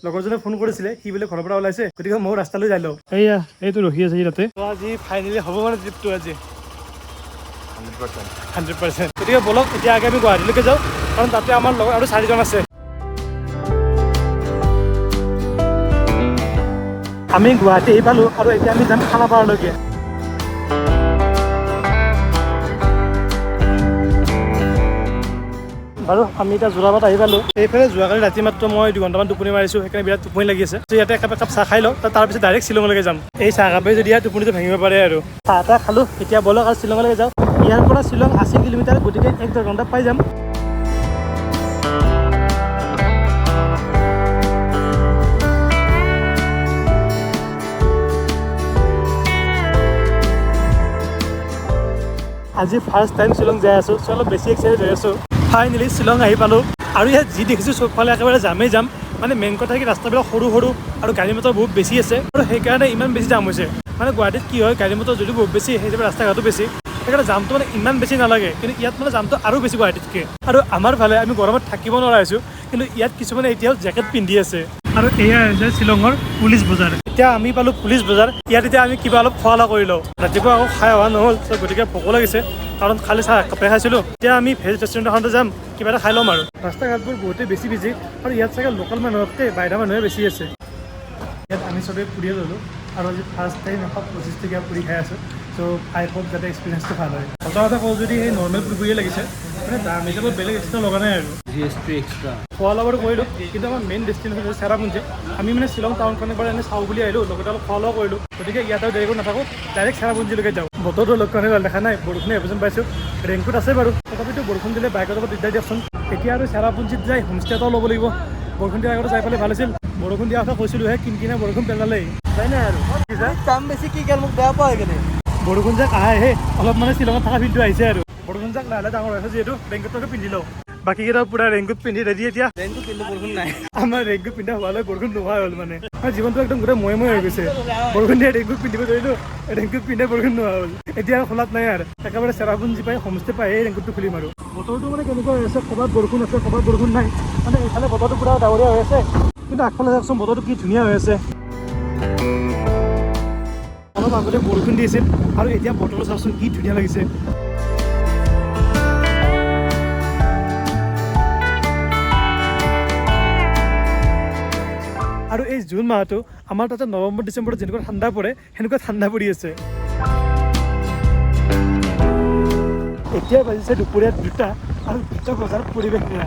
লগৰজনে phone কৰিছিলে, সি বোলে ঘৰৰ পৰা ওলাইছে, গতিকে ময়ো ৰাস্তালৈ যাই লওঁ। এইয়া এইটো ৰখি আছে তাতে। আজি ফাইনেলি হ'ব মানে ট্ৰিপটো আজি 100%। গতিকে বলক এতিয়া আগে আমি গুৱাহাটীলৈকে যাওঁ, কাৰণ তাতে আমাৰ লগৰ আৰু 4জন আছে। আমি গুৱাহাটী আহি পালোঁ আৰু এতিয়া আমি যাম খানাপাৰালৈকে। বাৰু আমি এতিয়া যোৰাবাট আহি পালোঁ। এইফালে যোৱাকালি ৰাতি মাত্ৰ মই 2 ঘণ্টামান টোপনি মাৰিছোঁ, সেইকাৰণে বিৰাট টোপনি লাগি আছে। ইয়াতে একাপ চাহ খাই লওঁ, তাৰপিছত ডাইৰেক্ট শ্বিলঙলৈকে যাম। এই চাহ কাপে যদি টোপনিটো ভাঙিব পাৰে আৰু। চাহ এটা খালোঁ, এতিয়া বলক আৰু শ্বিলঙলৈকে যাওঁ। ইয়াৰ পৰা শ্বিলং 80 কিলোমিটাৰ, গতিকে 1-1.5 ঘণ্টাত পাই যাম। আজি ফাৰ্ষ্ট টাইম শ্বিলং যাই আছোঁ, অলপ বেছি এক্সাইটেড হৈ আছোঁ। ফাইনেলি শ্বিলং আহি পালোঁ আৰু ইয়াত যি দেখিছোঁ চবফালে একেবাৰে যামেই যাম। মানে মেইন কথা কি ৰাস্তাবিলাক সৰু সৰু আৰু গাড়ী মটৰ বহুত বেছি আছে, আৰু সেইকাৰণে ইমান বেছি জাম হৈছে। মানে গুৱাহাটীত কি হয়, গাড়ী মটৰ যদিও বহুত বেছি, সেই হিচাপে ৰাস্তা ঘাটো বেছি, সেইকাৰণে জামটো মানে ইমান বেছি নালাগে। কিন্তু ইয়াত মানে জামটো আৰু বেছি গুৱাহাটীতকৈ। আৰু আমাৰ ফালে আমি গৰমত থাকিব নোৱাৰা হৈছোঁ, কিন্তু ইয়াত কিছুমানে এতিয়াও জেকেট পিন্ধি আছে। আৰু এয়া হৈছে শ্বিলঙৰ পুলিচ বজাৰ। এতিয়া আমি পালোঁ পুলিচ বজাৰ। ইয়াত এতিয়া আমি কিবা অলপ খোৱা লোৱা কৰি লওঁ। ৰাতিপুৱা আকৌ খাই অহা নহ'ল, গতিকে ভোকো লাগিছে, কাৰণ খালি চাহ একাপে খাইছিলোঁ। এতিয়া আমি ভেজ ৰেষ্টুৰেণ্ট এখনতে যাম, কিবা এটা খাই ল'ম আৰু। ৰাস্তা ঘাটবোৰ বহুতেই বেছি বিজি, আৰু ইয়াত চাগে লোকেল মানুহতকৈ বাহিৰা মানুহে বেছি আছে। ইয়াত আমি চবেই ফুৰিয়ে ল'লোঁ, আৰু আজি ফাৰ্ষ্ট টাইম 125 টকীয়া পুৰি খাই আছোঁ। চ' আই হোপ যাতে এক্সপিৰিয়েঞ্চটো ভাল হয়। সঁচা কথা কওঁ যদি সেই নৰ্মেল পুৰিয়ে লাগিছে, মানে দাম হিচাপত বেলেগ এক্সট্ৰা লগা নাই আৰু। GST এক্সট্ৰা খোৱা লোৱাটো কৰিলোঁ, কিন্তু আমাৰ মেইন ডেষ্টিনেশ্যন হৈছে চেৰাপুঞ্জী। আমি মানে শ্বিলং টাউনখন এবাৰ এনেই চাওঁ বুলি আহিলোঁ, লগতে অলপ খোৱা লোৱা কৰিলোঁ, গতিকে ইয়াতে দেৰি কৰি নাথাকোঁ, ডাইৰেক্ট চেৰাপুঞ্জীলৈকে যাওঁ। বতৰটো লক্ষণে ভাল দেখা নাই, বৰষুণে এপৰ্চেণ্ট পাইছোঁ। ৰেইনকোট আছে বাৰু, তথাপিতো বৰষুণ দিলে বাইকত যাব দিগদাৰ দিয়কচোন। এতিয়া আৰু চেৰাপুঞ্জীত যাই হোমষ্টে এটাও ল'ব লাগিব। বৰষুণ দিয়াৰ আগতে যাই পালে ভাল আছিল। বৰষুণ দিয়াৰ কথা কৈছিলোঁহে, কিনকিনীয়া বৰষুণ পেলালেই যাই নাই আৰু। কাম বেছি কি গেল, মোক বেয়া পোৱা সেইকাৰণে। বৰষুণ যাক আহে অলপ মানে শ্বিলঙত থকা ফিল্ডটো আহিছে আৰু। বৰষুণ যাক লাহে লাহে ডাঙৰ হৈছে যিহেতু ৰেইনকোটকে পিন্ধি লওঁ। বাকীকেইটা পুৰা ৰেইনকোট পিন্ধি ৰেডি। এতিয়া ৰেইনকোট পিন্ধি বৰষুণ নাই। আমাৰ ৰেইনকোট পিন্ধা হোৱালৈ বৰষুণ নোহোৱা হ'ল মানে। জীৱনটো একদম গোটেই ময়ে হৈ গৈছে। বৰষুণ দিয়ে ৰেইনকোট পিন্ধিব ধৰিলোঁ, ৰেইনকোট পিন্ধে বৰষুণ নোহোৱা হ'ল। এতিয়া আৰু খোলাত নাই আৰু, একেবাৰে চেৰাপুঞ্জী পাই হোমষ্টে পাই এই ৰেইনকোটটো খুলিম আৰু। বতৰটো মানে কেনেকুৱা হৈ আছে, ক'ৰবাত বৰষুণ আছে, ক'ৰবাত বৰষুণ নাই। মানে এইফালে বতৰটো পুৰা ডাৱৰীয়া হৈ আছে, কিন্তু আগফালে চাওকচোন বতৰটো কি ধুনীয়া হৈ আছে। অলপ আগতে বৰষুণ দি আছিল, আৰু এতিয়া বতৰটো চাওকচোন কি ধুনীয়া লাগিছে। আৰু এই জুন মাহটো আমাৰ তাতে নৱেম্বৰ ডিচেম্বৰত যেনেকুৱা ঠাণ্ডা পৰে, সেনেকুৱা ঠাণ্ডা পৰি আছে। এতিয়া বাজিছে দুপৰীয়া 2টা, আৰু 2টা বজাৰ পৰিৱেশ বেয়া।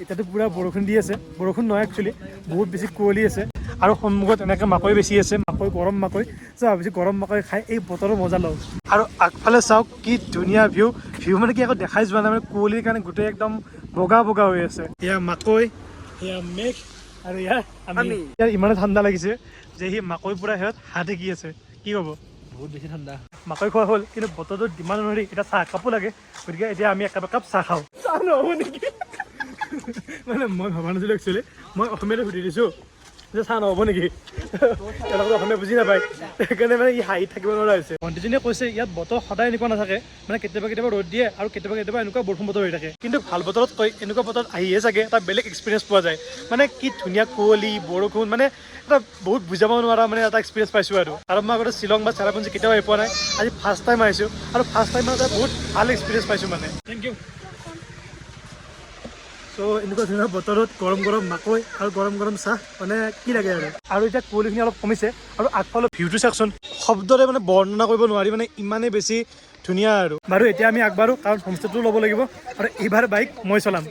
এতিয়াতো পুৰা বৰষুণ দি আছে, বৰষুণ নহয় একচুৱেলি, বহুত বেছি কুঁৱলী আছে। আৰু সন্মুখত এনেকৈ মাকৈ বেছি আছে, মাকৈ গৰম মাকৈ। ভাবিছোঁ গৰম মাকৈ খাই এই বতৰৰ মজা লওঁ। আৰু আগফালে চাওক কি ধুনীয়া ভিউ মানে কি আকৌ দেখাই যোৱা নাই, মানে কুঁৱলীৰ কাৰণে গোটেই একদম বগা বগা হৈ আছে। এয়া মাকৈ, এয়া মেঘ, আৰু আমি। ইয়াৰ ইমানে ঠাণ্ডা লাগিছে যে সি মাকৈ পুৰা সিহঁত হাত কি আছে, কি ক'ব? বহুত বেছি ঠাণ্ডা। মাকৈ খোৱা হ'ল, কিন্তু বতৰটো ডিমাণ্ড অনুসৰি এতিয়া চাহ একাপো লাগে, গতিকে এতিয়া আমি একাপ চাহ খাওঁ। চাহ নহ'ব নেকি? মানে মই ভবা নাছিলোঁ একচুৱেলি, মই অসমীয়াতে সুধি দিছোঁ যে চাহ নহ'ব নেকি। তেওঁলোকে অসমীয়া বুজি নাপায়, সেইকাৰণে মানে ই হাঁহি থাকিব নোৱাৰা হৈছে। ভণ্টিজনীয়ে কৈছে ইয়াত বতৰ সদায় এনেকুৱা নাথাকে, মানে কেতিয়াবা কেতিয়াবা ৰ'দ দিয়ে, আৰু কেতিয়াবা এনেকুৱা বৰষুণ বতৰ হৈ থাকে। কিন্তু ভাল বতৰত কৈ এনেকুৱা বতৰত আহিয়ে চাগে এটা বেলেগ এক্সপিৰিয়েঞ্চ পোৱা যায়। মানে কি ধুনীয়া কুঁৱলী, বৰষুণ, মানে এটা বহুত বুজাব নোৱাৰা মানে এটা এক্সপিৰিয়েঞ্চ পাইছোঁ আৰু। মই আগতে শ্বিলং বা চেৰাপুঞ্জী কেতিয়াও আহি পোৱা নাই, আজি ফাৰ্ষ্ট টাইম আহিছোঁ, আৰু ফাৰ্ষ্ট টাইম এটা বহুত ভাল এক্সপিৰিয়েঞ্চ পাইছোঁ মানে। Thank U. চ' এনেকুৱা ধৰণৰ বতৰত গৰম গৰম মাকৈ আৰু গৰম গৰম চাহ, মানে কি লাগে আৰু এতিয়া কুঁৱলীখিনি অলপ কমিছে, আৰু আগফালৰ ভিউটো চাওকচোন, শব্দৰে মানে বৰ্ণনা কৰিব নোৱাৰি, মানে ইমানেই বেছি ধুনীয়া আৰু। বাৰু এতিয়া আমি আগবাঢ়ো, কাৰণ হোমষ্টেটো ল'ব লাগিব, আৰু এইবাৰ বাইক মই চলাম।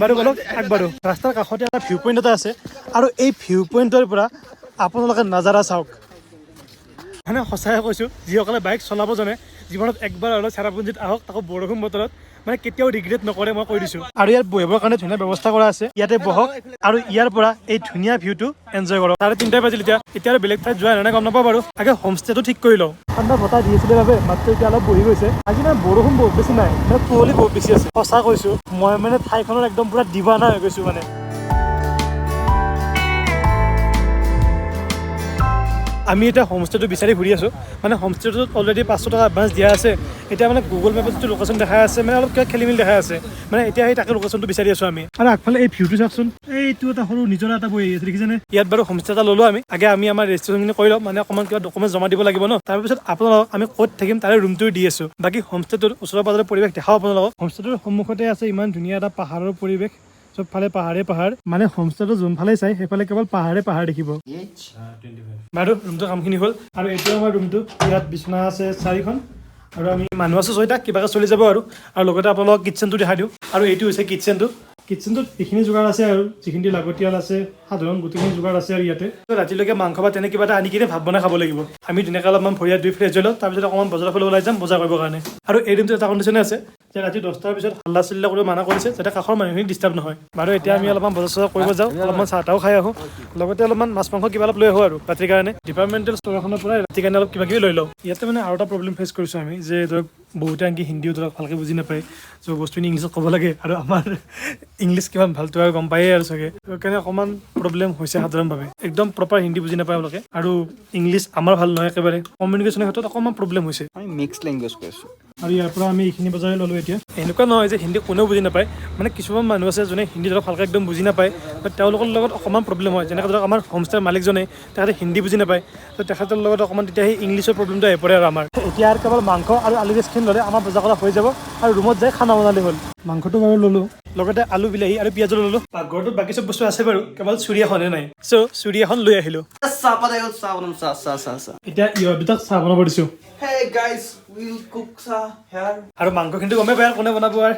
বাৰু বলক আগবাঢ়ো। ৰাস্তাৰ কাষতে এটা ভিউ পইণ্ট এটা আছে, আৰু এই ভিউ পইণ্টৰ পৰা আপোনালোকে নাজাৰা চাওক। মানে সঁচাই কৈছোঁ, যিসকলে বাইক চলাব জানে জীৱনত একবাৰ হ'লেও চেৰাপুঞ্জীত আহক, তাকো বৰষুণ বতৰত, মানে কেতিয়াও ৰিগ্ৰেট নকৰে, মই কৈ দিছোঁ। আৰু ইয়াত বহিবৰ কাৰণে ধুনীয়া ব্যৱস্থা কৰা আছে, ইয়াতে বহক আৰু ইয়াৰ পৰা এই ধুনীয়া ভিউটো এনজয় কৰক। 3:30 বাজিল এতিয়া আৰু বেলেগ ঠাইত যোৱা নাই গম নাপাওঁ বাৰু, আগে হোমষ্টেটো ঠিক কৰি লওঁ। ঠাণ্ডা বতাহ দি আছিলে বাবে মাত্ৰ এতিয়া অলপ বহি গৈছে। আজি মানে বৰষুণ বহুত বেছি নাই, মানে কুঁৱলী বহুত বেছি আছে। সঁচা কৈছোঁ, মই মানে ঠাইখনৰ একদম পুৰা দিৱানা হৈ গৈছোঁ মানে। আমি এতিয়া হোমষ্টেটো বিচাৰি ঘূৰি আছোঁ মানে হোমষ্টেটোত অলৰেডি 500 টকা এডভান্স দিয়া আছে এতিয়া মানে গুগল মেপত যিটো লোকেশ্যন দেখাই আছে মানে অলপ কিবা খেলি মেলি দেখাই আছে মানে এতিয়া সেই তাকে লোকেশ্যনটো বিচাৰি আছোঁ আমি আৰু আগফালে এই ভিউটো চাওকচোন এইটো এটা সৰু নিজৰা এটা বহি আছে দেখিছেনে ইয়াত বাৰু হোমষ্টে এটা ল'লোঁ আমি আগে আমি আমাৰ ৰেজিষ্ট্ৰেশ্যনখিনি কৰি লওঁ মানে অকণমান কিবা ডকুমেণ্ট জমা দিব লাগিব ন তাৰপিছত আপোনালোকক আমি ক'ত থাকিম তাৰে ৰুমটো দি আছোঁ বাকী হোমষ্টেটোৰ ওচৰে পাজৰে পৰিৱেশ দেখাওঁ আপোনালোকক হোমষ্টেটোৰ সন্মুখতে আছে ইমান ধুনীয়া এটা পাহাৰৰ পৰিৱেশ চবফালে পাহাৰ মানে হোমষ্টেটো যোনফালে চাই সেইফালে কেৱল পাহাৰ দেখিব বাৰু ৰুমটো কামখিনি হ'ল আৰু এইটো আমাৰ ৰুমটো ইয়াত বিচনা আছে 4খন আৰু আমি মানুহ আছোঁ 6টা কিবাকৈ চলি যাব আৰু লগতে আপোনালোকক কিটচেনটো দেখাই দিওঁ আৰু এইটো হৈছে কিটচেনটোত এইখিনি যোগাৰ আছে আৰু যিখিনি লাগতিয়াল আছে সাধাৰণ গোটেইখিনি যোগাৰ আছে আৰু ইয়াতে ৰাতিলৈকে মাংস বা তেনে কিবা এটা আনি কিনে ভাত বনাই খাব লাগিব আমি ধুনীয়াকৈ অলপমান ভৰি হাত ধুই ফ্ৰেছ হৈ লওঁ তাৰপিছত অকণমান বজাৰৰ ফালে ওলাই যাম বজাৰ কৰিবৰ কাৰণে আৰু এই ৰুমটো এটা কণ্ডিশ্যনে আছে যে ৰাতি 10টাৰ পিছত হাল্লা চিল্লা কৰিব মানা কৰিছে যাতে কাষৰ মানুহখিনি ডিষ্টাৰ্ব নহয় বাৰু এতিয়া আমি অলপমান বজাৰ চজাৰ কৰিব যাওঁ অলপমান চাহ তাহও খাই আহোঁ লগতে অলপমান মাছ মাংস কিবা অলপ লৈ আহোঁ আৰু ৰাতিৰ কাৰণে ডিপাৰ্টমেণ্টেল ষ্ট'ৰ এখনৰ পৰা ৰাতিৰ কাৰণে অলপ কিবা কিবি লৈ লওঁ ইয়াতে মানে আৰু এটা প্ৰব্লেম ফেচ কৰিছোঁ আমি যে ধৰক বহুতে আনকি হিন্দীও ধৰক ভালকৈ বুজি নাপায় চ' বস্তুখিনি ইংলিছত ক'ব লাগে আৰু আমাৰ ইংলিছ কিমান ভালটো আৰু গম পায়েই আৰু চাগে সেইকাৰণে অকণমান প্ৰব্লেম হৈছে সাধাৰণভাৱে একদম প্ৰপাৰ হিন্দী বুজি নাপায় তেওঁলোকে আৰু ইংলিছ আমাৰ ভাল নহয় একেবাৰে কমিউনিকেশ্যনৰ ক্ষেত্ৰত অকণমান প্ৰব্লেম হৈছে আমি মিক্স লেংগুৱেজ কৈছোঁ আৰু ইয়াৰ পৰা আমি এইখিনি বজাৰে ল'লোঁ এতিয়া এনেকুৱা নহয় যে হিন্দী কোনেও বুজি নাপায় মানে কিছুমান মানুহ আছে যোনে হিন্দী ধৰক ভালকৈ একদম বুজি নাপায় বাট তেওঁলোকৰ লগত অকণমান প্ৰব্লেম হয় যেনেকৈ ধৰক আমাৰ হোমষ্টেৰ মালিকজনে তেখেতে হিন্দী বুজি নাপায় তো তেখেতৰ লগত অকণমান তেতিয়া সেই ইংলিছৰ প্ৰব্লেমটো আহি পৰে আৰু আমাৰ এতিয়া আৰু কেৱল মাংস আৰু আলু গেছখিনি ল'লে আমাৰ বজাৰ কৰা হৈ যাব আৰু ৰুমত যাই খানা বনালে হ'ল মাংসটো বাৰু ল'লোঁ লগতে আলু বিলাহী আৰু পিঁয়াজো ল'লোঁ পাকঘৰটোত বাকী চব বস্তু আছে বাৰু কেৱল চুৰি এখনে নাই চ' চুৰি এখন লৈ আহিলোঁ এতিয়া ইহঁত দুটাক চাহ বনাব দিছোঁ আৰু মাংসখিনিতো গমেই পায় কোনে বনাব আৰু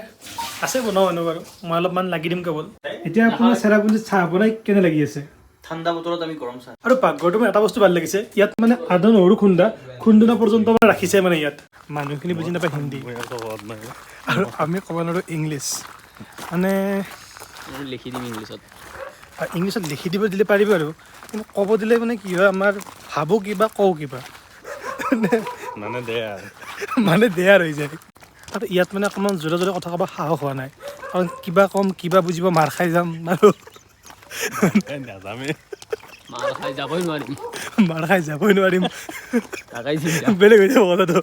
আছে বনাওঁ মানুহ বাৰু মই অলপমান লাগি দিম কেৱল এতিয়া আপোনাৰ চেৰাপুঞ্জীত চাহ বনাই কেনে লাগি আছে ঠাণ্ডা বতৰত আমি গৰম চাহ আৰু পাকঘৰটো মোৰ এটা বস্তু ভাল লাগিছে ইয়াত মানে আদা নহৰু খুন্দা পৰ্যন্ত মানে ৰাখিছে মানে ইয়াত মানুহখিনি বুজি নাপায় হিন্দী আৰু আমি ক'ব নোৱাৰোঁ ইংলিছ মানে লিখি দিম ইংলিছত লিখি দিব দিলে পাৰিব আৰু কিন্তু ক'ব দিলে মানে কি হয় আমাৰ ভাবোঁ কিবা কওঁ কিবা মানে দে আৰু হৈ যায় আৰু ইয়াত মানে অকণমান জোৰে জোৰে কথা ক'ব সাহস হোৱা নাই কাৰণ কিবা ক'ম কিবা বুজিব মাৰ খাই যাম আৰু মাৰ খাই যাবই নোৱাৰিম বেলেগ হৈ যাব কথাটো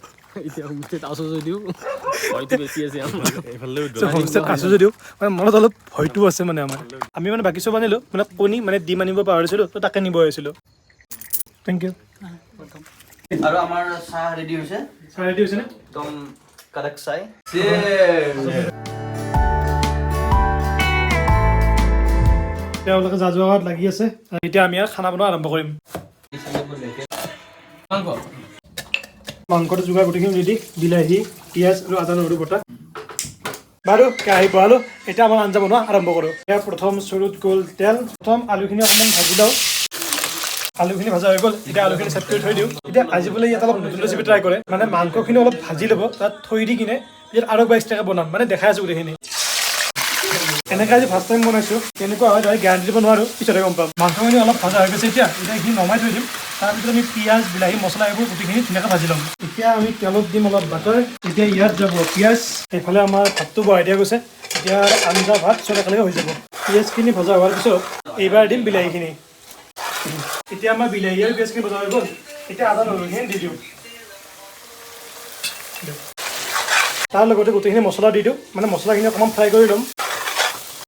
হোমষ্টেত আছোঁ যদিও মানে মনত অলপ ভয়টো আছে মানে আমাৰ আমি মানে বাকী চব আনিলোঁ মানে কণী মানে ডিম আনিব পাহৰিছিলোঁ তো তাকে নিব আহিছিলোঁ থেংক ইউ আৰু আমাৰ চাহ ৰেডি হৈছে নে একদম কাৰেক্ট চাই তেওঁলোকে যা যোৱাত লাগি আছে এতিয়া আমি আৰু খানা বনোৱা আৰম্ভ কৰিম মাংসটো যোগাৰ গোটেইখিনি ৰেডি বিলাহী পিঁয়াজ আৰু আদা নহৰু বটা বাৰু কেৰাহী বহালোঁ এতিয়া আমাৰ আঞ্জা বনোৱা আৰম্ভ কৰোঁ এতিয়া প্ৰথম চৰুত গ'ল তেল প্ৰথম আলুখিনি অকণমান ভাজি লওঁ আলুখিনি ভাজা হৈ গ'ল এতিয়া আলুখিনি চেট কৰি থৈ দিওঁ এতিয়া আজি বোলে ইয়াত অলপ নতুন ৰেচিপি ট্ৰাই কৰে মানে মাংসখিনি অলপ ভাজি ল'ব তাত থৈ দি কিনে ইয়াত আৰু একবাৰ এক্সট্ৰাকৈ বনাম মানে দেখাই আছোঁ গোটেইখিনি এনেকৈ আজি ফাৰ্ষ্ট টাইম বনাইছোঁ কেনেকুৱা হয় তাই গেৰাণ্টি দিব নোৱাৰোঁ পিছতে গম পাম মাংসখিনি অলপ ভাজা হৈ গৈছে এতিয়া এইখিনি নমাই থৈ দিম তাৰপিছত আমি পিঁয়াজ বিলাহী মছলা এইবোৰ গোটেইখিনি ধুনীয়াকৈ ভাজি ল'ম এতিয়া আমি তেলত দিম অলপ বাটাৰ এতিয়া ইয়াত যাব পিঁয়াজ এইফালে আমাৰ ভাতটো বহাই দিয়া গৈছে এতিয়া আঞ্জা ভাত চব একেলগে হৈ যাব পিঁয়াজখিনি ভজা হোৱাৰ পিছত এইবাৰ দিম বিলাহীখিনি এতিয়া আমাৰ বিলাহী আৰু পিঁয়াজখিনি ভজা হৈ গ'ল এতিয়া আদা নহৰুখিনি দি দিওঁ তাৰ লগতে গোটেইখিনি মছলা দি দিওঁ মানে মছলাখিনি অকণমান ফ্ৰাই কৰি ল'ম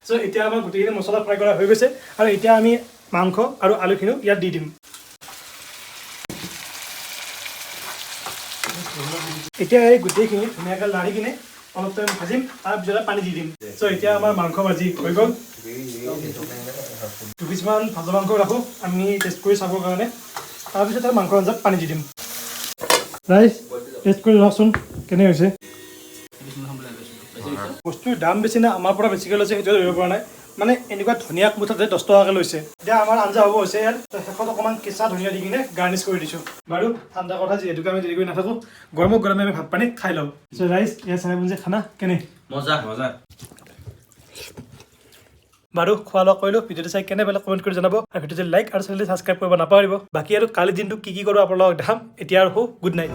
চ' এতিয়া আমাৰ গোটেইখিনি মছলা ফ্ৰাই কৰা হৈ গৈছে আৰু এতিয়া আমি মাংস আৰু আলুখিনিও ইয়াত দি দিম এতিয়া এই গোটেইখিনি ধুনীয়াকৈ লাৰি কিনে অলপ টাইম ভাজিম তাৰপিছত পানী দি দিম চ' এতিয়া আমাৰ মাংস ভাজি হৈ গ'ল 2 পিচমান ভাজা মাংস ৰাখোঁ আমি টেষ্ট কৰি চাবৰ কাৰণে তাৰপিছত আৰু মাংস আঞ্জাত পানী দি দিম ৰাইচ টেষ্ট কৰি লওকচোন কেনে হৈছে বস্তুৰ দাম বেছি নাই আমাৰ পৰা বেছিকৈ লৈছে সেইটো ধৰিব পৰা নাই মানে এনেকুৱা ধনিয়া মুঠাতে 10 টকাকৈ লৈছে এতিয়া আমাৰ আঞ্জা হ'ব হৈছে ইয়াত শেষত অকণমান কেঁচা ধনিয়া দি কিনে গাৰ্নিছ কৰি দিছোঁ বাৰু ঠাণ্ডা কথা যিহেতুকে আমি দেৰি কৰি নাথাকোঁ গৰমে আমি ভাত পানী খাই লওঁ ৰাইচ ইয়াৰ চেৰাপুঞ্জী খানা কেনে মজা বাৰু খোৱা লোৱা কৰিলোঁ ভিডিঅ'টো চাই কেনে বেলেগ কমেণ্ট কৰি জনাব আৰু ভিডিঅ'টো লাইক আৰু চেনেলটো ছাবস্ক্ৰাইব কৰিব নাপাহৰিব বাকী আৰু কালি দিনটো কি কৰোঁ আপোনালোকক দেখাম এতিয়া আৰু গুড নাইট